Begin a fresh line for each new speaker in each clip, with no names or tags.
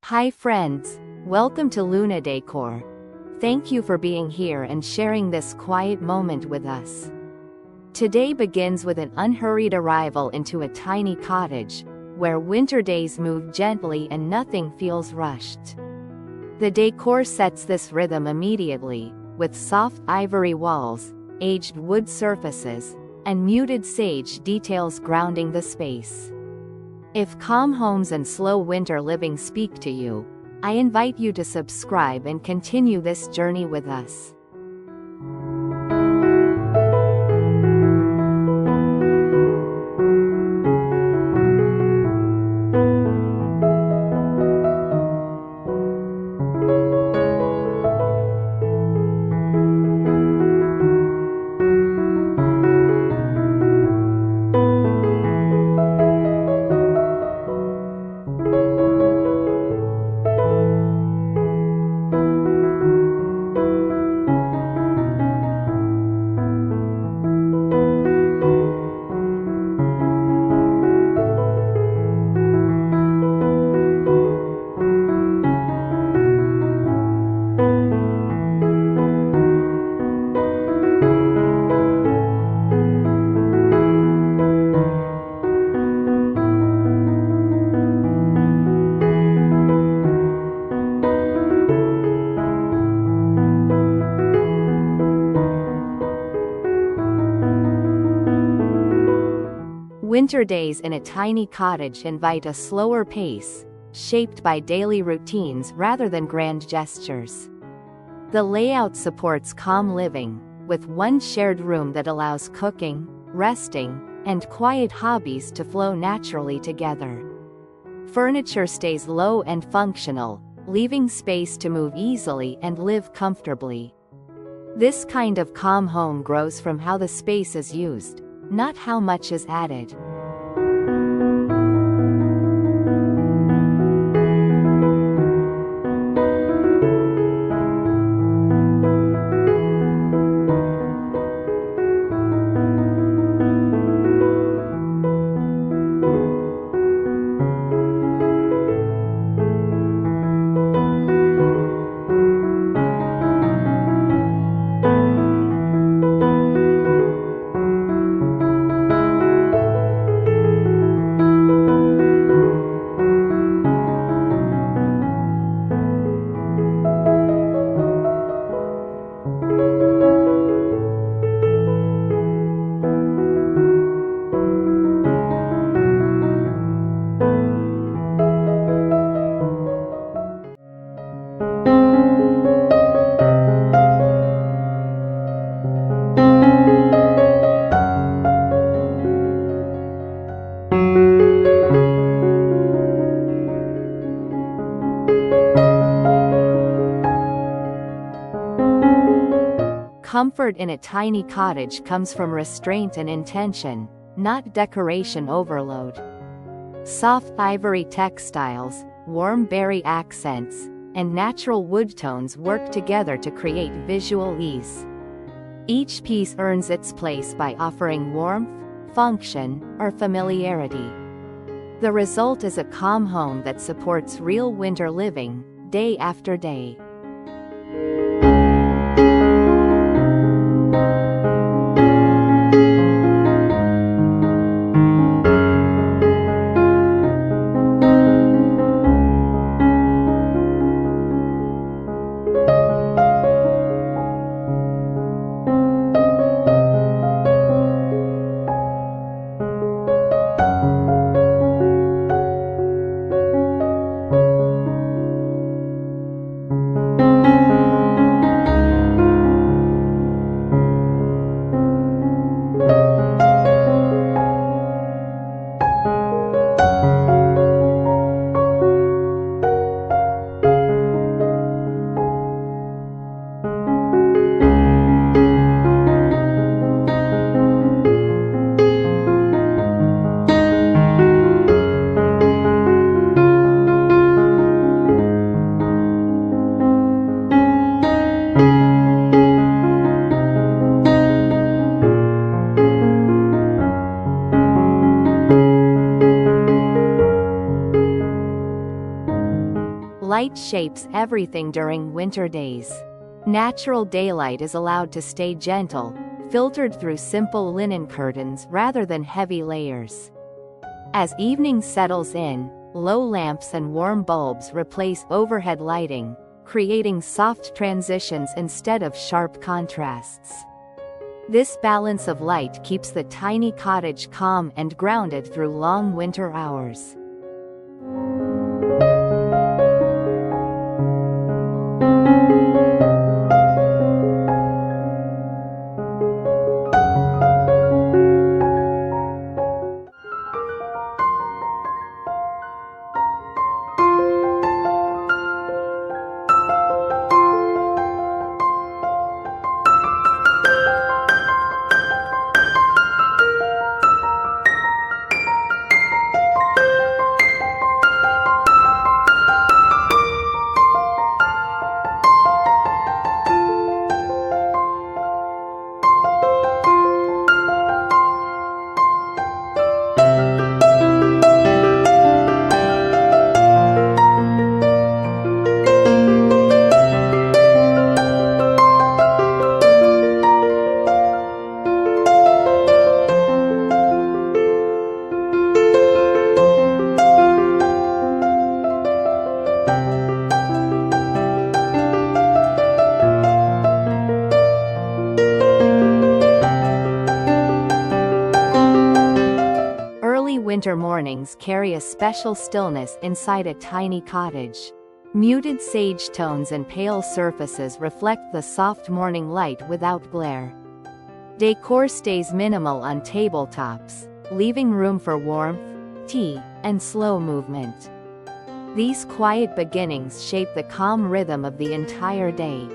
Hi friends, welcome to Luna Decor. Thank you for being here and sharing this quiet moment with us. Today begins with an unhurried arrival into a tiny cottage, where winter days move gently and nothing feels rushed. The decor sets this rhythm immediately, with soft ivory walls, aged wood surfaces, and muted sage details grounding the space. If calm homes and slow winter living speak to you, I invite you to subscribe and continue this journey with us. Winter days in a tiny cottage invite a slower pace, shaped by daily routines rather than grand gestures. The layout supports calm living, with one shared room that allows cooking, resting, and quiet hobbies to flow naturally together. Furniture stays low and functional, leaving space to move easily and live comfortably. This kind of calm home grows from how the space is used, not how much is added. Comfort in a tiny cottage comes from restraint and intention, not decoration overload. Soft ivory textiles, warm berry accents, and natural wood tones work together to create visual ease. Each piece earns its place by offering warmth, function, or familiarity. The result is a calm home that supports real winter living, day after day. Light shapes everything during winter days. Natural daylight is allowed to stay gentle, filtered through simple linen curtains rather than heavy layers. As evening settles in, low lamps and warm bulbs replace overhead lighting, creating soft transitions instead of sharp contrasts. This balance of light keeps the tiny cottage calm and grounded through long winter hours. Winter mornings carry a special stillness inside a tiny cottage. Muted sage tones and pale surfaces reflect the soft morning light without glare. Decor stays minimal on tabletops, leaving room for warmth, tea, and slow movement. These quiet beginnings shape the calm rhythm of the entire day.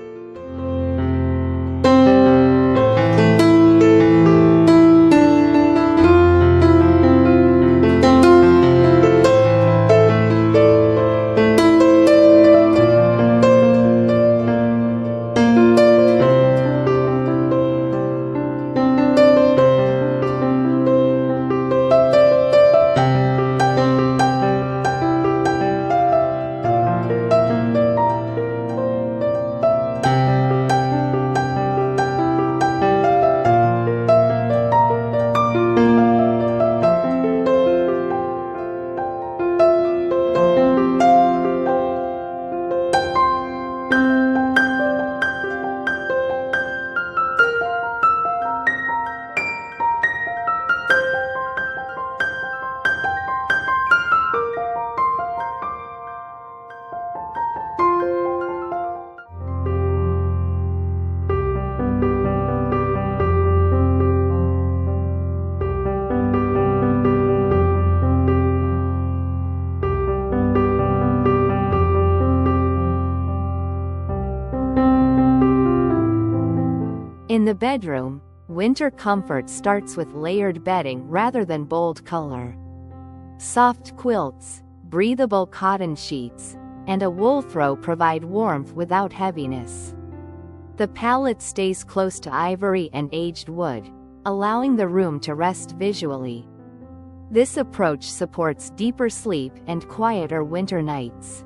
In the bedroom, winter comfort starts with layered bedding rather than bold color. Soft quilts, breathable cotton sheets, and a wool throw provide warmth without heaviness. The palette stays close to ivory and aged wood, allowing the room to rest visually. This approach supports deeper sleep and quieter winter nights.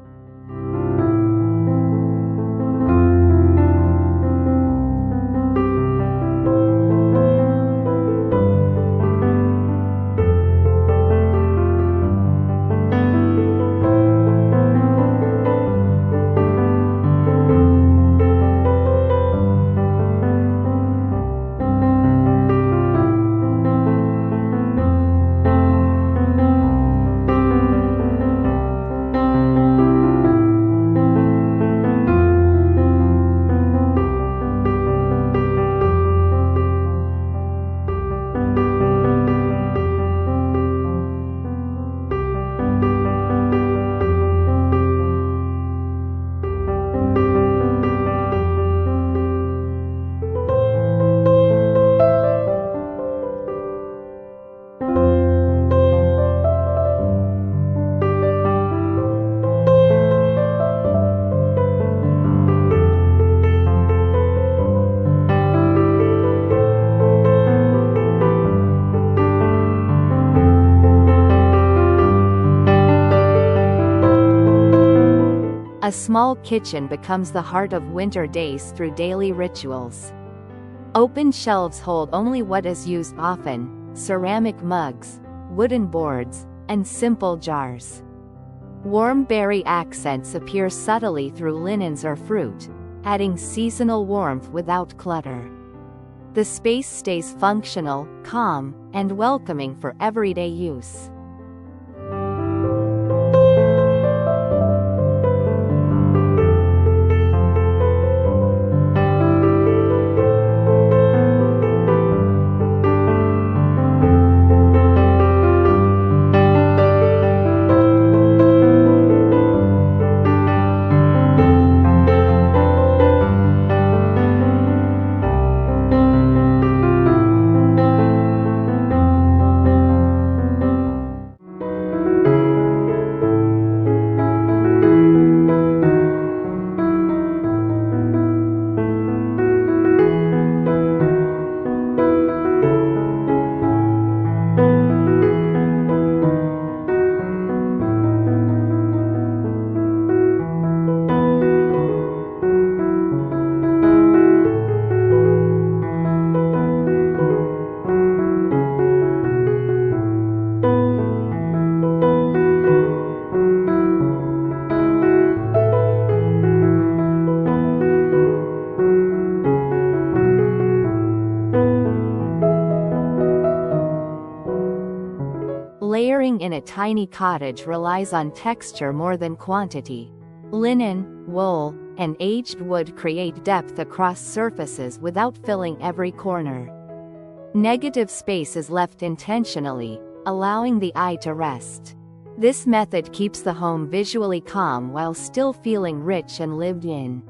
A small kitchen becomes the heart of winter days through daily rituals. Open shelves hold only what is used often: ceramic mugs, wooden boards, and simple jars. Warm berry accents appear subtly through linens or fruit, adding seasonal warmth without clutter. The space stays functional, calm, and welcoming for everyday use. Layering in a tiny cottage relies on texture more than quantity. Linen, wool, and aged wood create depth across surfaces without filling every corner. Negative space is left intentionally, allowing the eye to rest. This method keeps the home visually calm while still feeling rich and lived in.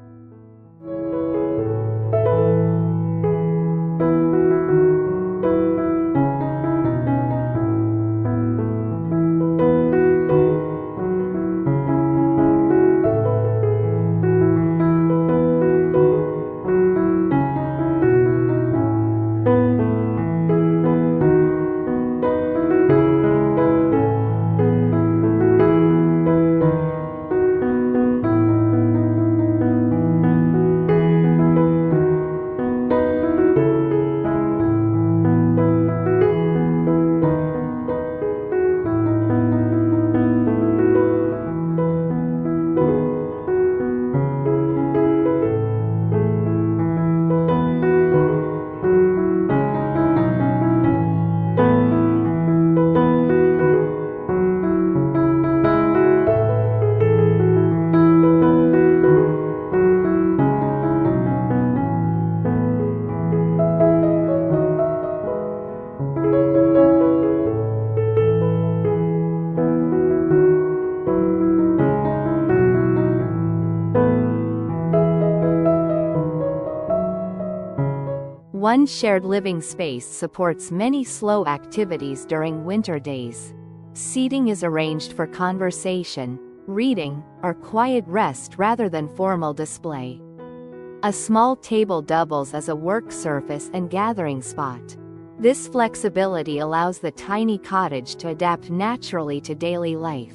One shared living space supports many slow activities during winter days. Seating is arranged for conversation, reading, or quiet rest rather than formal display. A small table doubles as a work surface and gathering spot. This flexibility allows the tiny cottage to adapt naturally to daily life.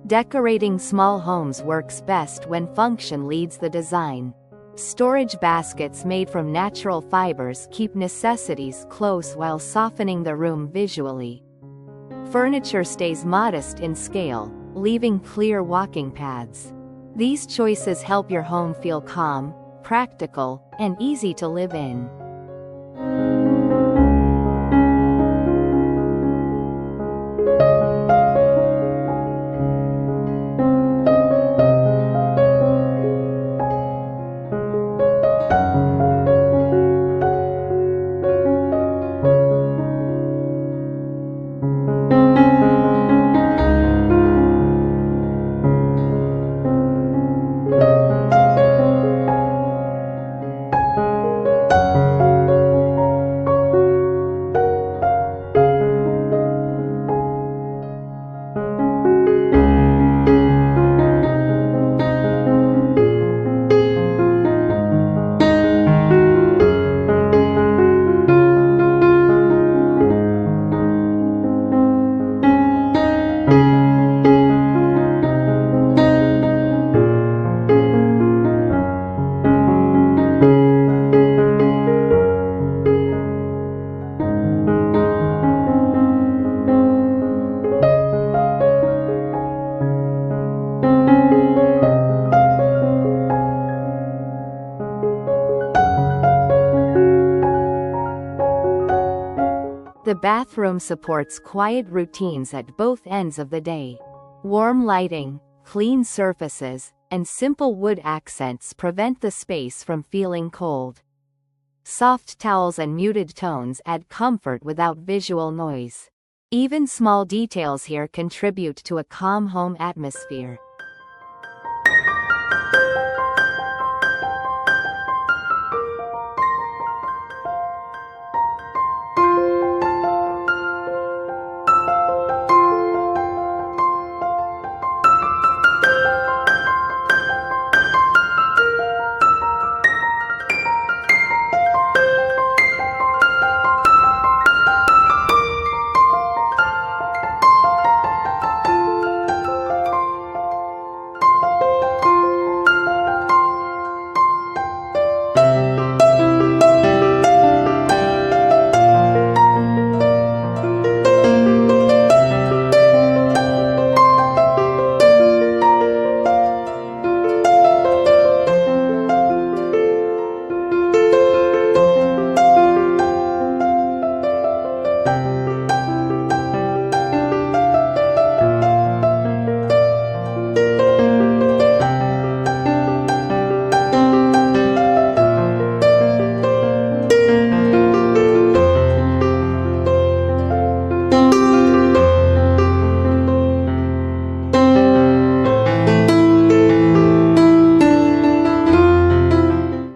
Decorating small homes works best when function leads the design. Storage baskets made from natural fibers keep necessities close while softening the room visually. Furniture stays modest in scale, leaving clear walking paths. These choices help your home feel calm, practical, and easy to live in. The bathroom supports quiet routines at both ends of the day. Warm lighting, clean surfaces, and simple wood accents prevent the space from feeling cold. Soft towels and muted tones add comfort without visual noise. Even small details here contribute to a calm home atmosphere.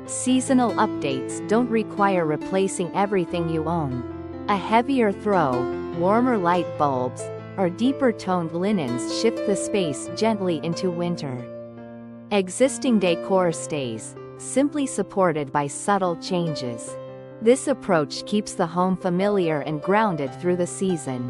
Seasonal updates don't require replacing everything you own. A heavier throw, warmer light bulbs, or deeper toned linens shift the space gently into winter. Existing decor stays, simply supported by subtle changes. This approach keeps the home familiar and grounded through the season.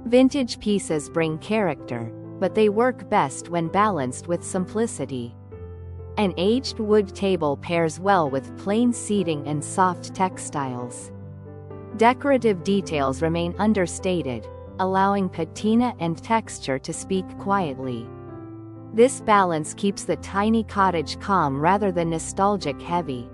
Vintage pieces bring character, but they work best when balanced with simplicity. An aged wood table pairs well with plain seating and soft textiles. Decorative details remain understated, allowing patina and texture to speak quietly. This balance keeps the tiny cottage calm rather than nostalgic heavy.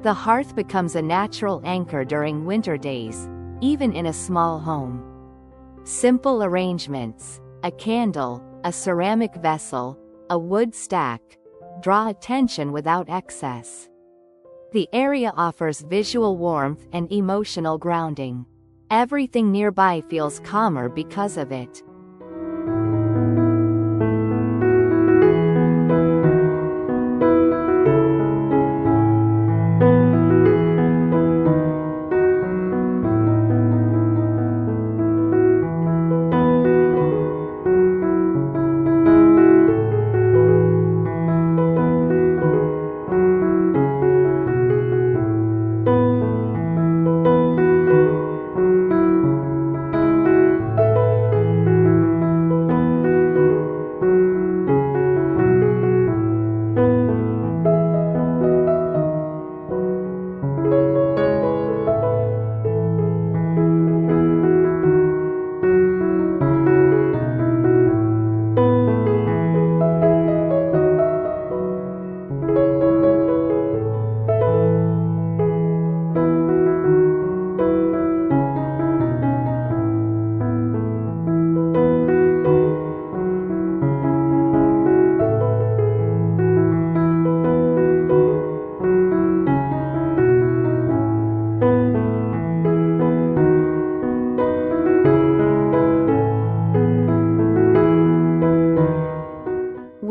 The hearth becomes a natural anchor during winter days, even in a small home. Simple arrangements, a candle, a ceramic vessel, a wood stack, draw attention without excess. The area offers visual warmth and emotional grounding. Everything nearby feels calmer because of it.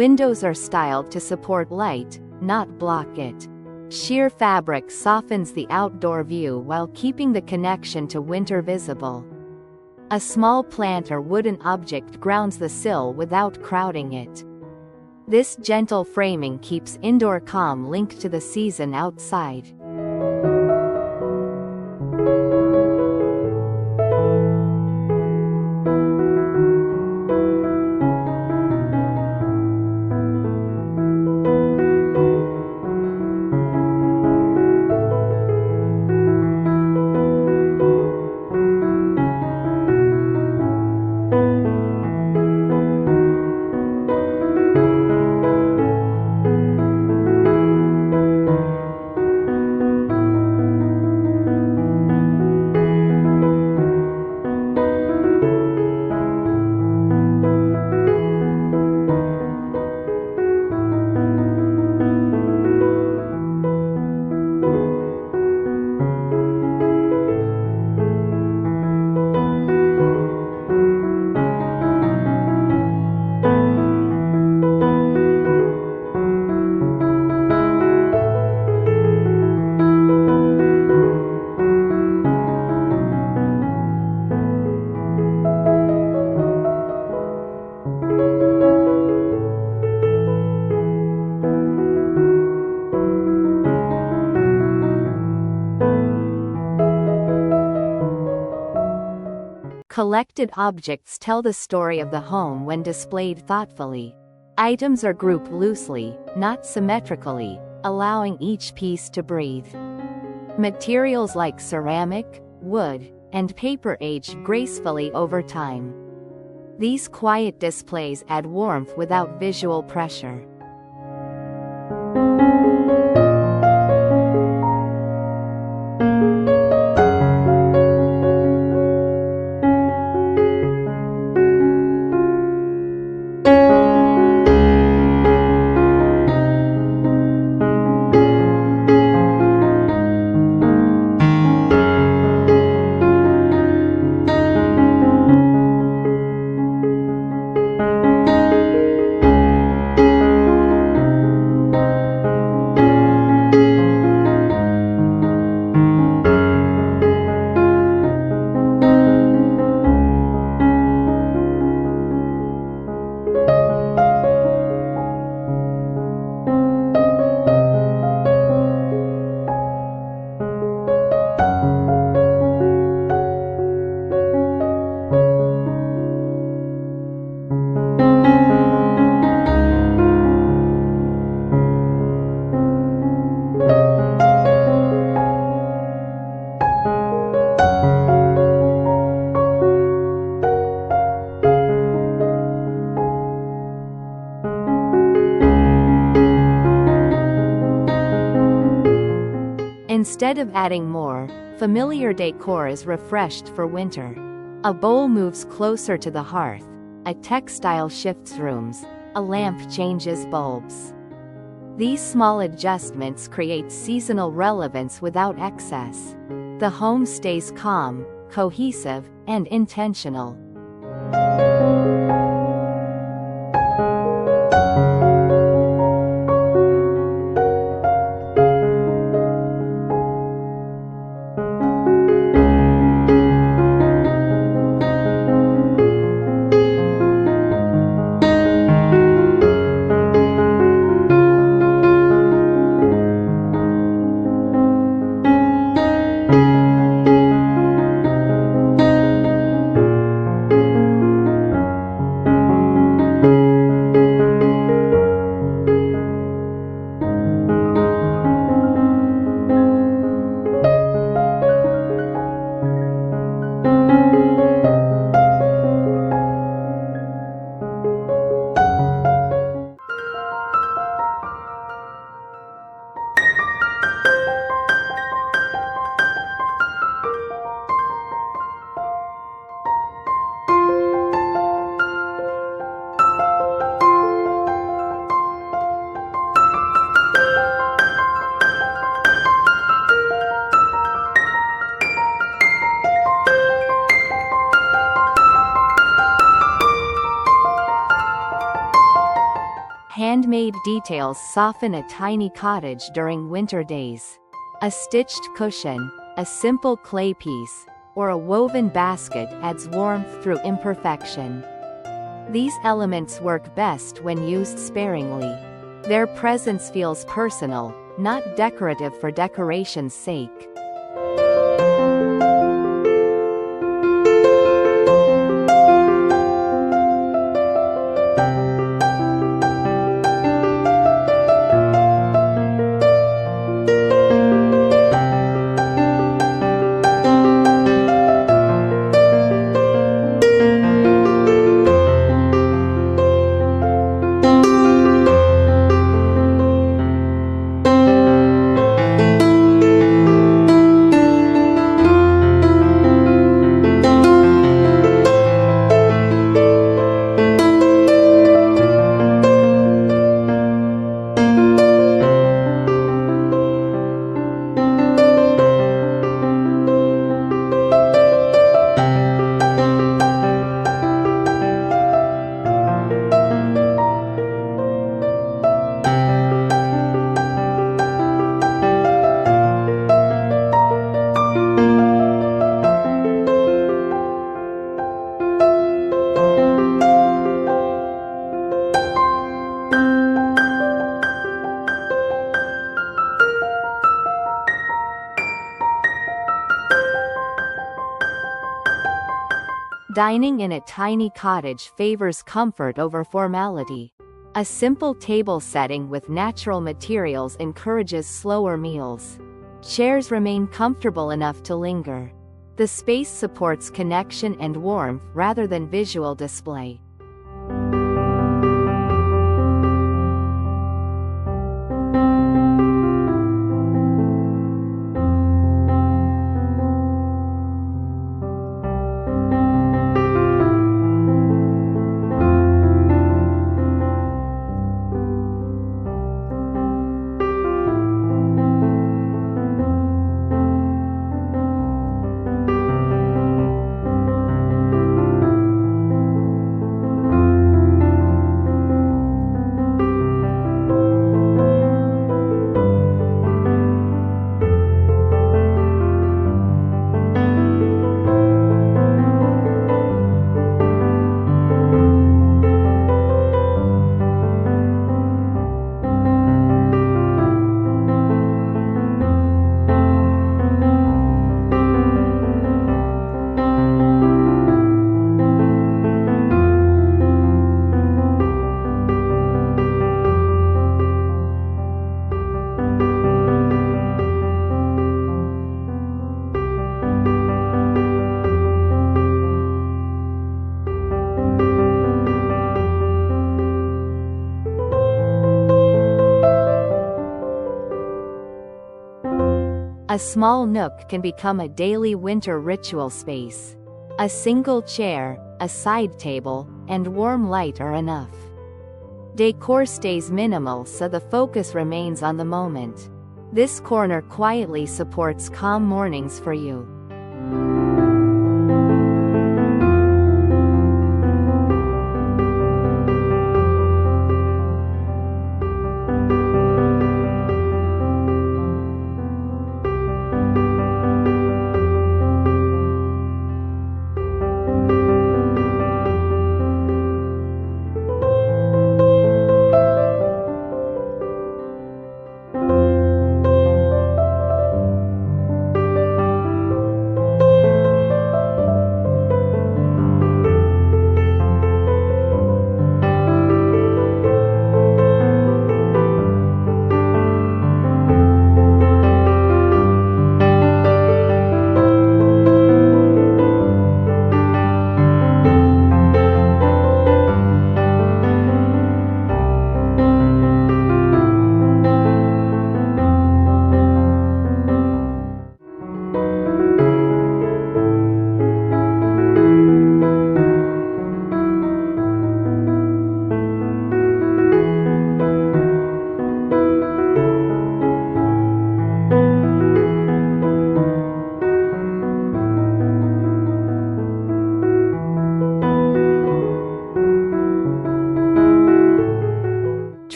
Windows are styled to support light, not block it. Sheer fabric softens the outdoor view while keeping the connection to winter visible. A small plant or wooden object grounds the sill without crowding it. This gentle framing keeps indoor calm linked to the season outside. Collected objects tell the story of the home when displayed thoughtfully. Items are grouped loosely, not symmetrically, allowing each piece to breathe. Materials like ceramic, wood, and paper age gracefully over time. These quiet displays add warmth without visual pressure. Instead of adding more, familiar decor is refreshed for winter. A bowl moves closer to the hearth, a textile shifts rooms, a lamp changes bulbs. These small adjustments create seasonal relevance without excess. The home stays calm, cohesive, and intentional. Handmade details soften a tiny cottage during winter days. A stitched cushion, a simple clay piece, or a woven basket adds warmth through imperfection. These elements work best when used sparingly. Their presence feels personal, not decorative for decoration's sake. Dining in a tiny cottage favors comfort over formality. A simple table setting with natural materials encourages slower meals. Chairs remain comfortable enough to linger. The space supports connection and warmth rather than visual display. A small nook can become a daily winter ritual space. A single chair, a side table, and warm light are enough. Decor stays minimal so the focus remains on the moment. This corner quietly supports calm mornings for you.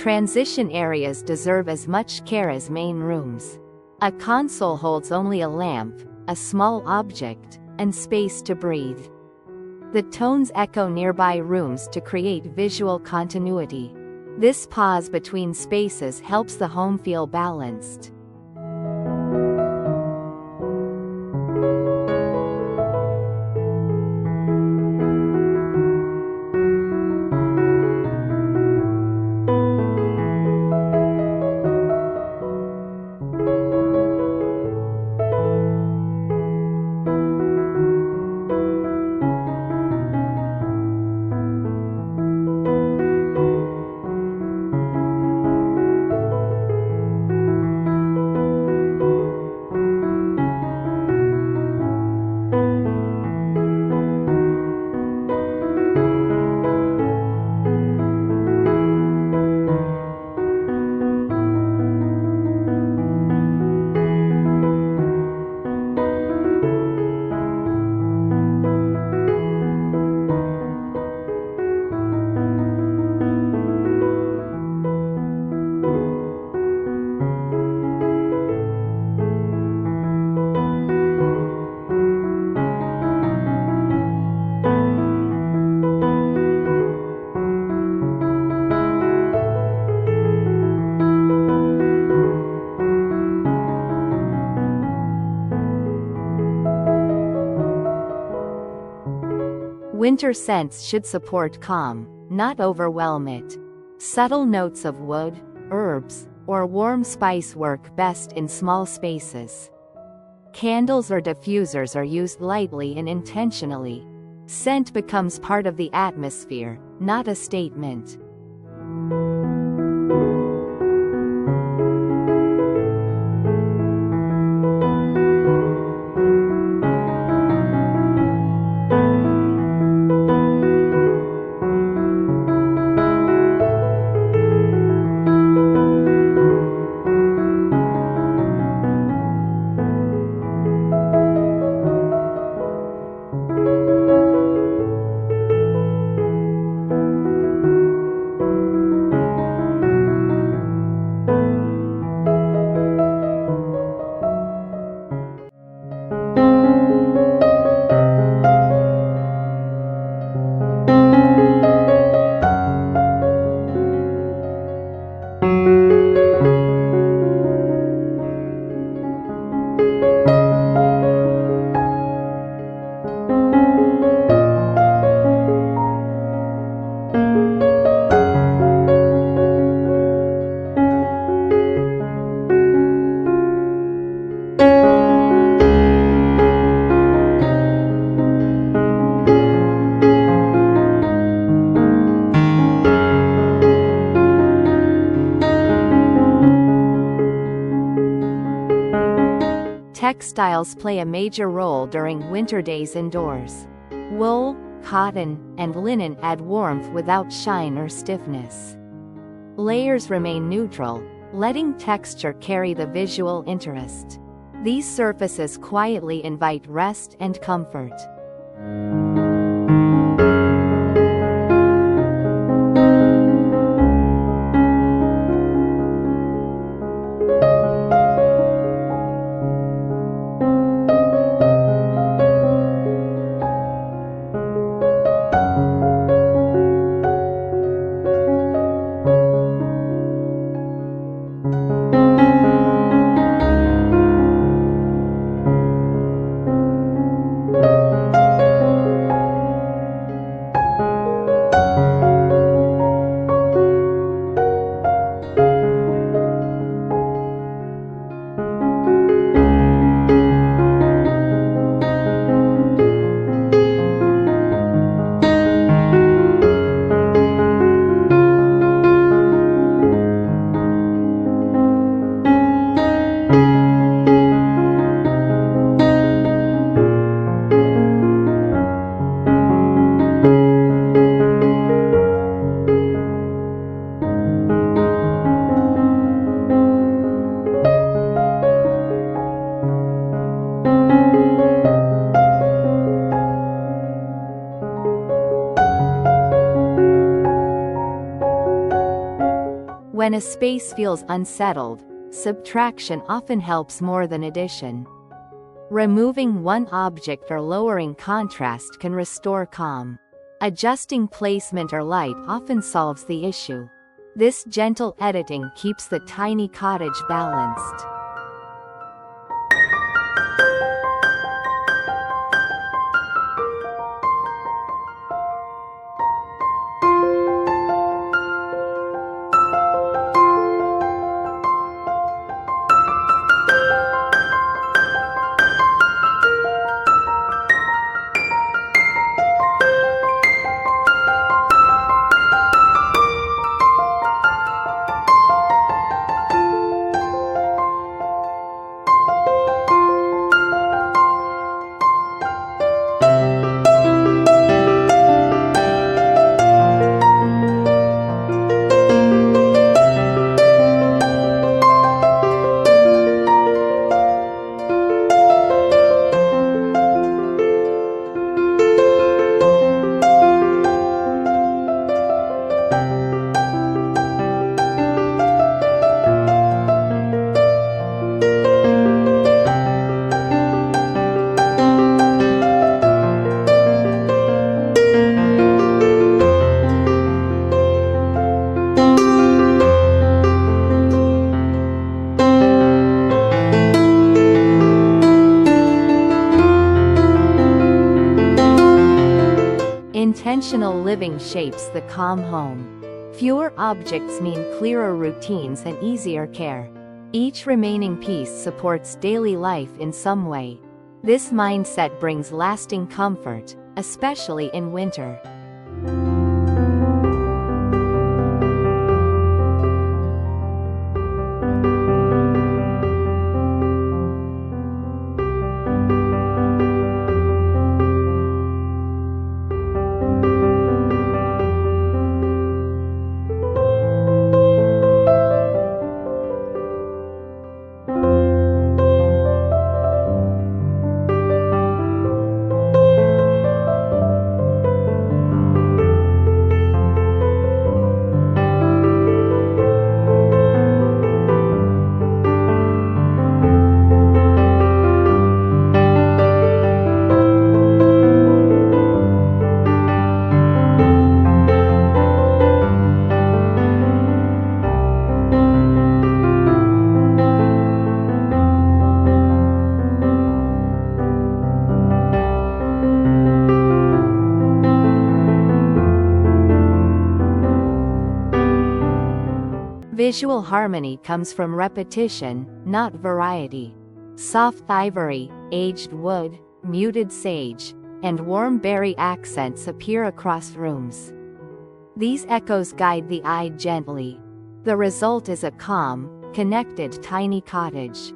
Transition areas deserve as much care as main rooms. A console holds only a lamp, a small object, and space to breathe. The tones echo nearby rooms to create visual continuity. This pause between spaces helps the home feel balanced. Winter scents should support calm, not overwhelm it. Subtle notes of wood, herbs, or warm spice work best in small spaces. Candles or diffusers are used lightly and intentionally. Scent becomes part of the atmosphere, not a statement. Textiles play a major role during winter days indoors. Wool, cotton, and linen add warmth without shine or stiffness. Layers remain neutral, letting texture carry the visual interest. These surfaces quietly invite rest and comfort. When a space feels unsettled, subtraction often helps more than addition. Removing one object or lowering contrast can restore calm. Adjusting placement or light often solves the issue. This gentle editing keeps the tiny cottage balanced. Intentional living shapes the calm home. Fewer objects mean clearer routines and easier care. Each remaining piece supports daily life in some way. This mindset brings lasting comfort, especially in winter. Visual harmony comes from repetition, not variety. Soft ivory, aged wood, muted sage, and warm berry accents appear across rooms. These echoes guide the eye gently. The result is a calm, connected tiny cottage.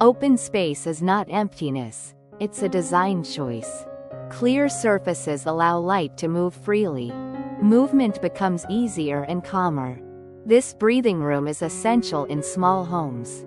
Open space is not emptiness, it's a design choice. Clear surfaces allow light to move freely. Movement becomes easier and calmer. This breathing room is essential in small homes.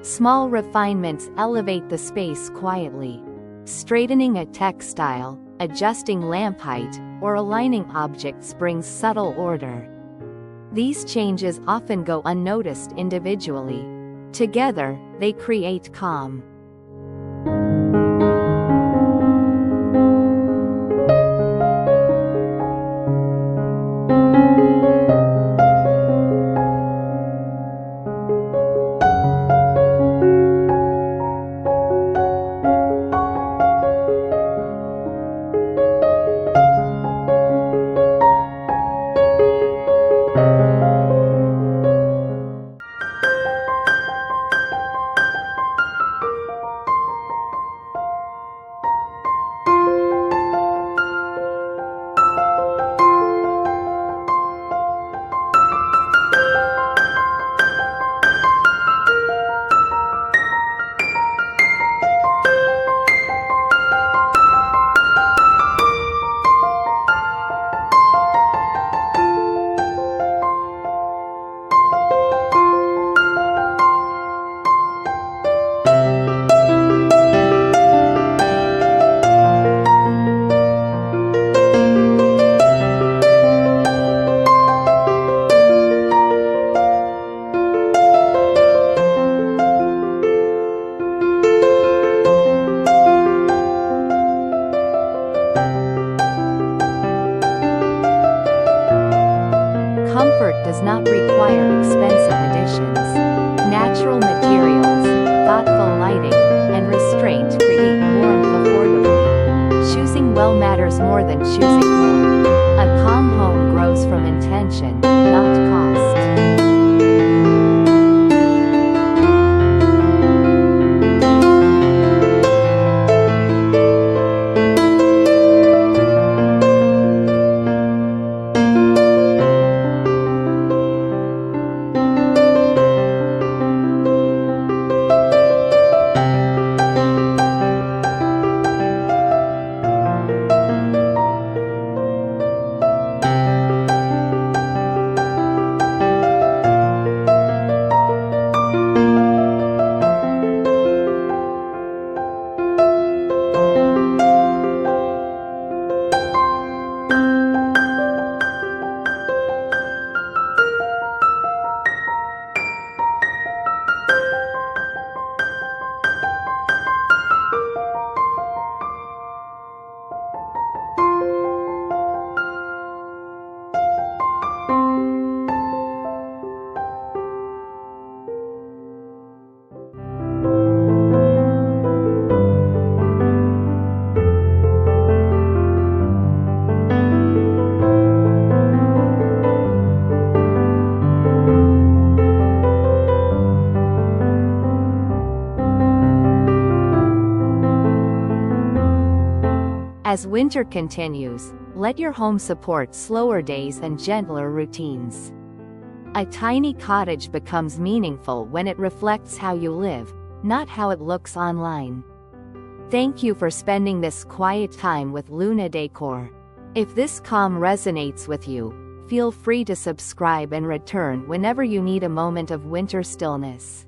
Small refinements elevate the space quietly. Straightening a textile, adjusting lamp height, or aligning objects brings subtle order. These changes often go unnoticed individually. Together, they create calm. Comfort does not require expensive additions. Natural materials, thoughtful lighting, and restraint create warmth affordably. Choosing well matters more than choosing more. A calm home grows from intention, not cost. As winter continues, let your home support slower days and gentler routines. A tiny cottage becomes meaningful when it reflects how you live, not how it looks online. Thank you for spending this quiet time with Luna Decor. If this calm resonates with you, feel free to subscribe and return whenever you need a moment of winter stillness.